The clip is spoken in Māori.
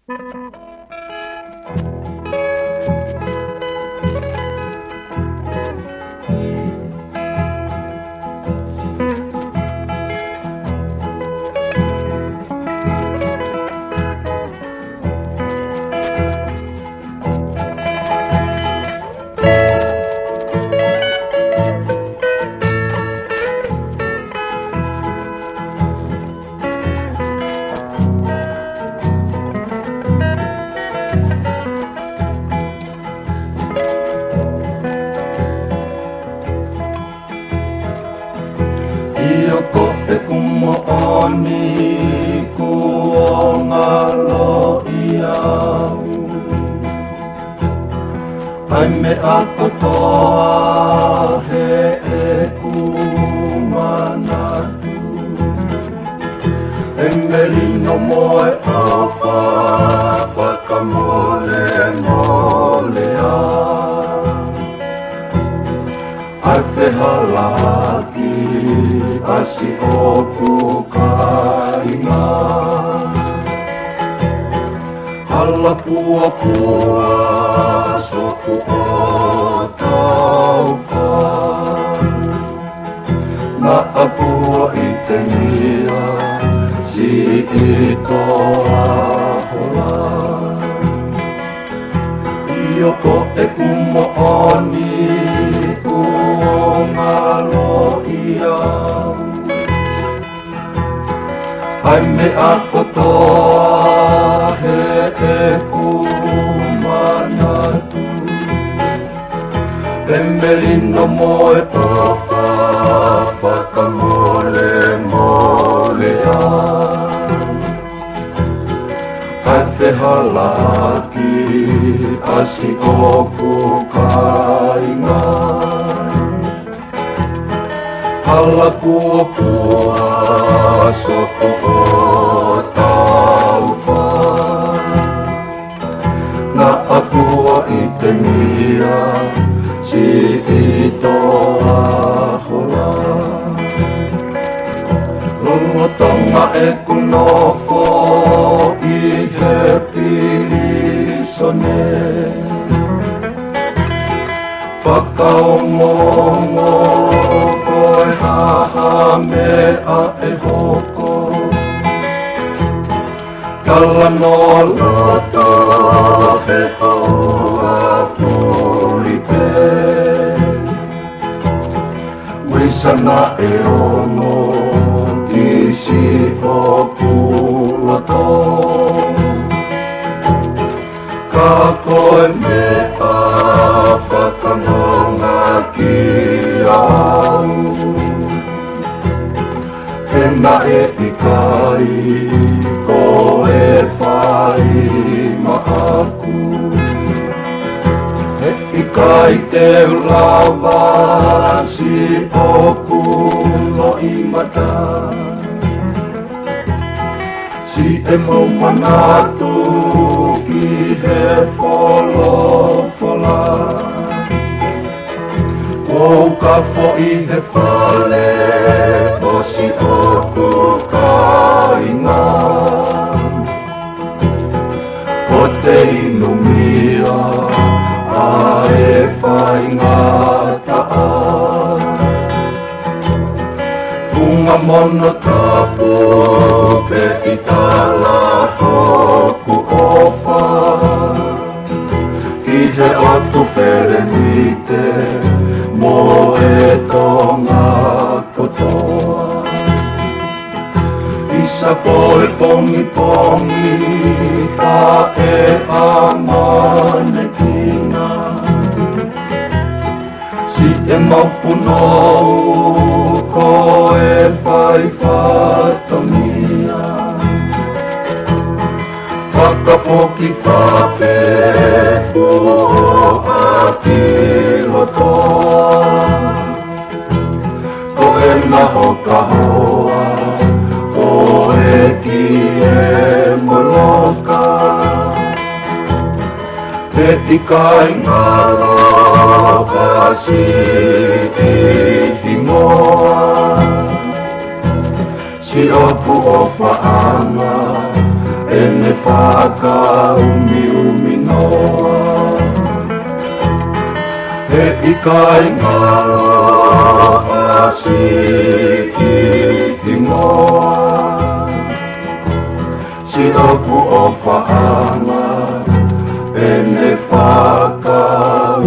Ioko e kumo'oni ku o ngalo iau Ai me ako toa he e kumanatu E merino moe awha whakamole molea Ai whehalaki asi o pukainga Hala pua pua soku o tauwha Na apua i te mia si i toa hola Ioko e kumo'oni ku o ngalo iau Ai me ako toa he e kumanatu E merino moe awha whakamole molea Ai whehalaki asi o pukainga Hala pua pua soko o tauwha Na apua i te mia si i toa hola Lolotonga e kunofo i he pilisone Whakaongongo koe haha mea e hoko Kala no loto he haua Folipe Wisana e ono kisi o pulato Ka koe mea whakanonga ki au He na e ikai ko e whai ma aku He ikai te ulawa si o pulo i mata Si e mau manatu ki he wholofola O ka fo'i he whale o si o kukainga O te inumia a e whainga taa Funga mono tapu pe i tala hoku ofa Ki he otu wherenite mo e tonga kotoa Isa koe pongi pongi ka e amane kina Si e maupunou ko e whai whatongia Whakafoki whape ua ati lotoa Ko e naho ka hoa ko e ki e moloka He ikai ngalo kasi i himoa Si opu o whaanga ene whakaumi noa. He ikai ngā asi ki hingoa. Siropu o whaanga ene whakaumi